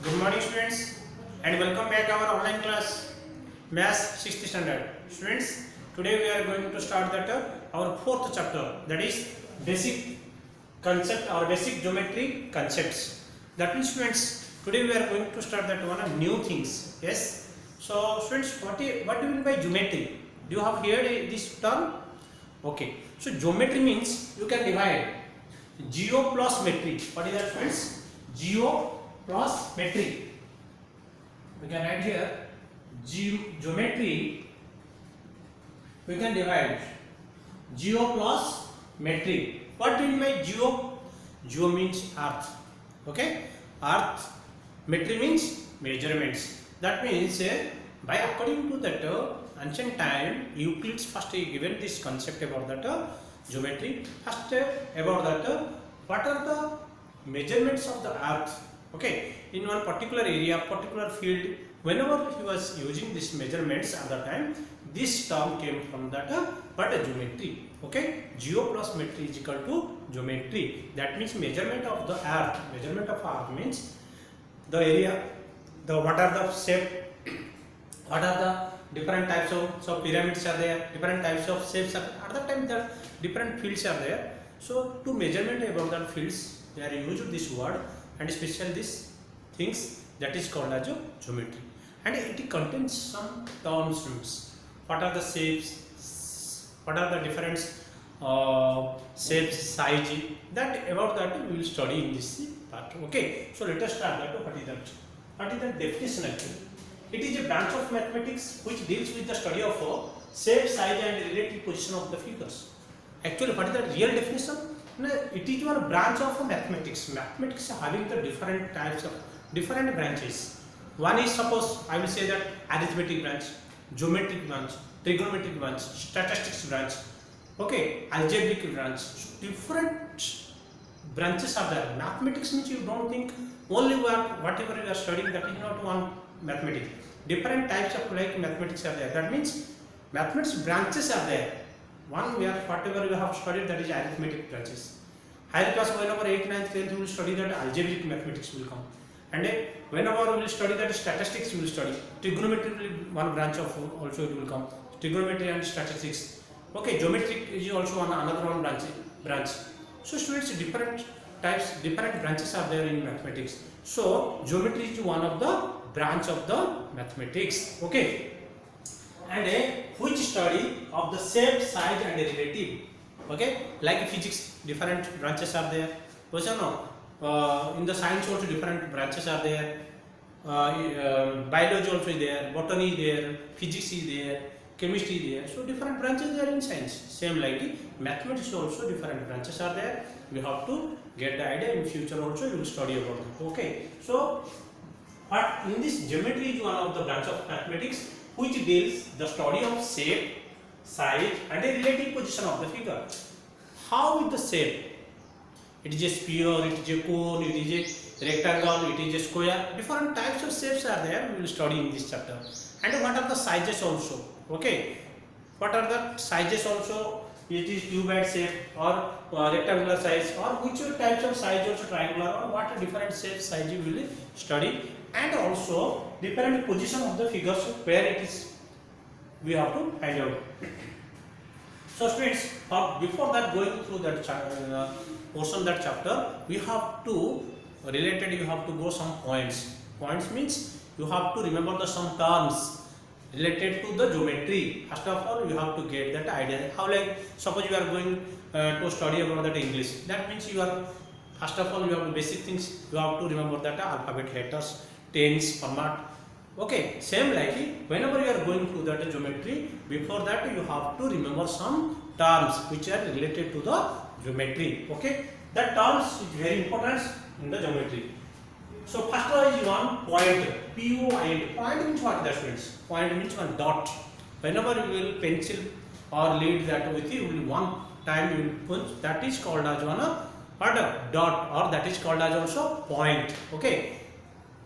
Good morning students and welcome back our online class Maths 6th standard. Students, today we are going to start our fourth chapter, that is basic concept or basic geometry concepts. That means students, today we are going to start that one of new things. Yes. So students, what do you mean by geometry? Do you have heard this term? Okay. So geometry means you can divide geo plus metry. What is that students? Geo plus metry. We can write here geometry. We can divide geo plus metry. What do you mean by geo? Geo means earth. Okay, earth. Metry means measurements. That means by according to that ancient time, Euclid's first given this concept about that geometry. First about that what are the measurements of the earth. Okay, in one particular area, particular field, whenever he was using these measurements at the time, this term came from that geometry. Okay, geo plus metry is equal to geometry. That means measurement of the earth. Measurement of earth means the area, what are the shape, what are the different types of pyramids are there, different types of shapes are at the time that different fields are there. So to measurement about that fields, they are used this word, and especially these things that is called as geometry, and it contains some terms. What are the shapes, what are the different shapes, size, that about that we will study in this part. Okay, so let us start that. What is that definition actually? It is a branch of mathematics which deals with the study of shape, size and relative position of the figures. Actually, what is the real definition? It is one branch of mathematics. Mathematics having the different types of different branches. One is, suppose I will say that arithmetic branch, geometric branch, trigonometric branch, statistics branch, okay, algebraic branch. Different branches are there. Mathematics means you don't think only whatever you are studying, that is not one mathematics. Different types of like mathematics are there. That means mathematics branches are there. One where whatever you have studied, that is arithmetic branches. Higher class, whenever 8th, 9th, 10th, you will study that algebraic mathematics will come. And whenever you will study that statistics, you will study. Trigonometry will one branch of also it will come. Trigonometry and statistics. Okay, geometry is also another one branch. So students, different types, different branches are there in mathematics. So geometry is one of the branch of the mathematics. Okay. And which study of the shape, size and relative. Okay, like physics, different branches are there. In the science also different branches are there. Biology also is there, botany is there, physics is there, chemistry is there. So different branches are in science. Same like mathematics also different branches are there. We have to get the idea. In future also you will study about it. Okay, so but in this geometry is one of the branch of mathematics which deals the study of shape, size and a relative position of the figure. How is the shape? It is a sphere, it is a cone, it is a rectangle, it is a square. Different types of shapes are there. We will study in this chapter. And what are the sizes also? Okay, what are the sizes also? It is cuboid shape or rectangular size, or which types of size also triangular, or what are different shapes, size you will study. And also different position of the figures where it is we have to find out. So students, before that going through that portion, that chapter, we have to you have to go some points. Points means you have to remember some terms related to the geometry. First of all, you have to get that idea. How, like suppose you are going to study about that English. That means you are first of all you have basic things. You have to remember that alphabet letters, tense, format. Okay, same like whenever you are going through that geometry, before that you have to remember some terms which are related to the geometry. Okay, that terms is very important in the geometry. So first one is one point, P-O-I-N-T. Point means what, that means? Point means one dot. Whenever you will pencil or lead that with you, will one time you will put, that is called as one dot, or that is called as also point. Okay.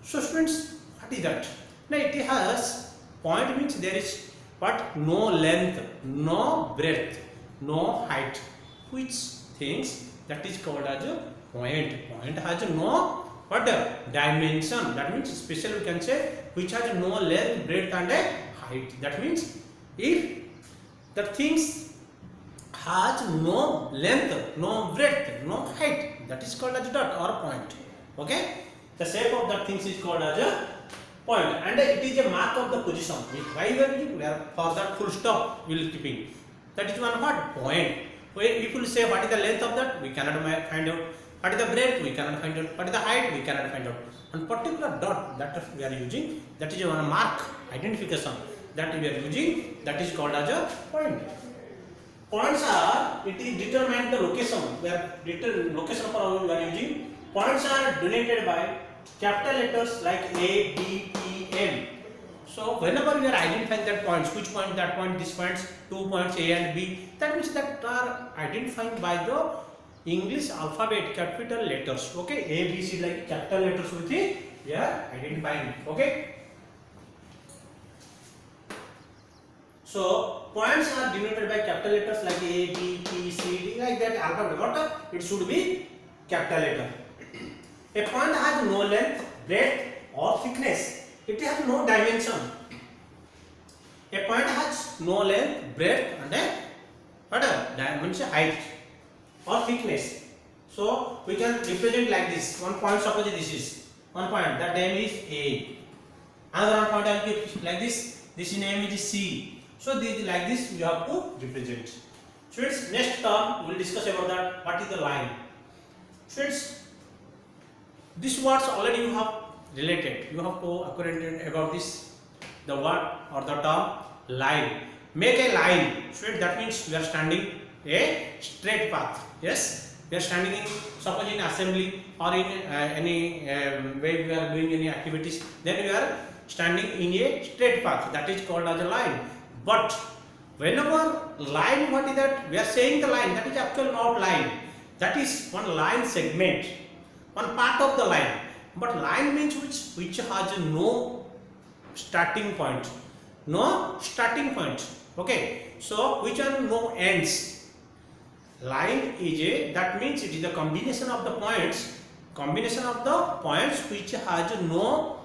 So students, what is that? Now it has point means there is what? No length, no breadth, no height. Which things that is called as a point. Point has no what dimension. That means special we can say which has no length, breadth and a height. That means if the things has no length, no breadth, no height, that is called as a dot or point. Okay, the shape of that things is called as a point, and it is a mark of the position. Why we are using? For that full stop we will keeping. That is one what point. Where people say what is the length of that, we cannot find out. What is the breadth, we cannot find out. What is the height, we cannot find out. One particular dot that we are using, that is one mark identification that we are using, that is called as a point. Points are, it is determined the location, where location for we are using. Points are denoted by capital letters like A, B, P, M. So whenever we are identifying that points, which point, that point, this points, 2 points A and B, that means that are identified by the English alphabet capital letters. Okay, A, B, C like capital letters with it, we are identifying. Okay. So points are denoted by capital letters like A, B, P, C, D like that alphabet. What? It should be capital letter. A point has no length, breadth or thickness. It has no dimension. A point has no length, breadth and a dimension, height or thickness. So we can represent like this. One point, suppose this is one point. That name is A. Another one point I will give like this. This name is C. So this like this we have to represent. Students, next term we will discuss about that. What is the line? Students, these words already you have related. You have to acquainted about this. The word or the term line. Make a line. Students, that means we are standing a straight path. Yes, we are standing in, suppose in assembly or in any way we are doing any activities, then we are standing in a straight path, that is called as a line. But whenever line, what is that? We are saying the line, that is actually not line, that is one line segment, one part of the line. But line means which has no starting point, okay. So which are no ends. Line is a, that means it is the combination of the points which has no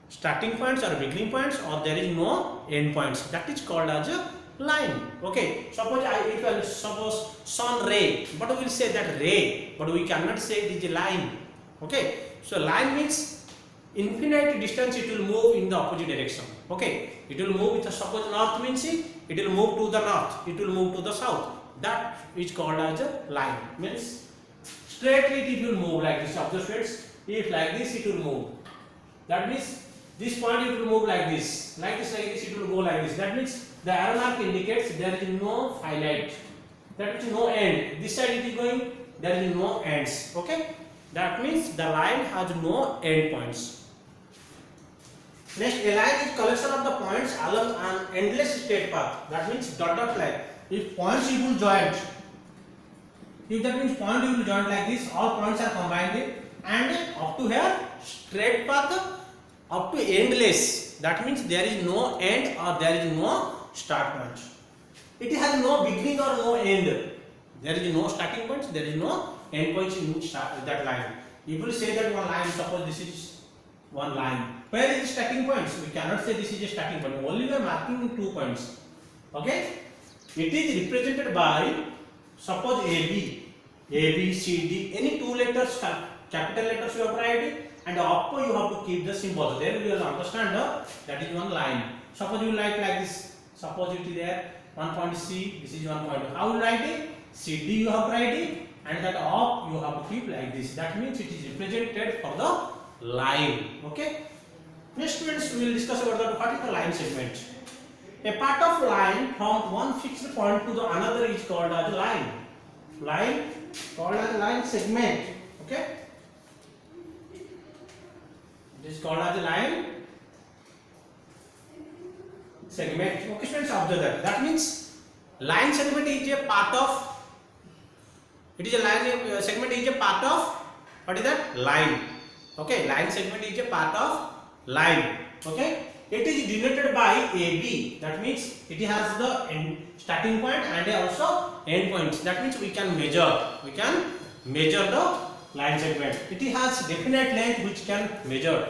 starting points or beginning points, or there is no end points, that is called as a line. Okay, suppose if I suppose sun ray, but we will say that ray, but we cannot say it is a line. Okay, so line means infinite distance it will move in the opposite direction. Okay, it will move with, suppose north means it will move to the north, it will move to the south. That is called as a line. Means straightly it will move like this. Observe students, if like this it will move. That means this point it will move like this, it will go like this. That means the arrow mark indicates there is no finite. That is no end. This side it is going, there is no ends. Okay, that means the line has no end points. Next, a line is collection of the points along an endless straight path. That means dot line. If points equal joint, if that means point equal joint like this, all points are combined and up to here straight path up to endless. That means there is no end or there is no start point. It has no beginning or no end. There is no starting points, there is no end points in that line. If you say that one line, suppose this is one line, where is the starting points? We cannot say this is a starting point. Only we are marking 2 points. Okay. It is represented by, suppose A, B, C, D, any 2 letters, capital letters you have write, and after you have to keep the symbol. Then you will understand that is one line. Suppose you write like this. Suppose it is there, one point C, this is one point. How you write it? CD you have write it, and that up you have to keep like this. That means it is represented for the line. Okay. Next students we will discuss about the what is the line segment. A part of line from one fixed point to the another is called as a line. Line called as a line segment. Okay. It is called as a line segment. Okay, students, observe that. That means line segment is a part of. It is a line segment is a part of. What is that? Line. Okay, line segment is a part of line. Okay. It is denoted by AB. That means it has the starting point and also end points. That means we can measure. We can measure the line segment. It has definite length which can measure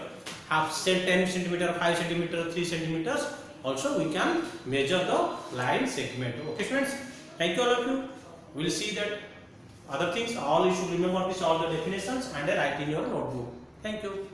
half 10 centimeter, 5 centimeter, 3 centimeters. Also we can measure the line segment. Okay students, thank you all of you. We will see that other things. All you should remember is all the definitions and write in your notebook. Thank you.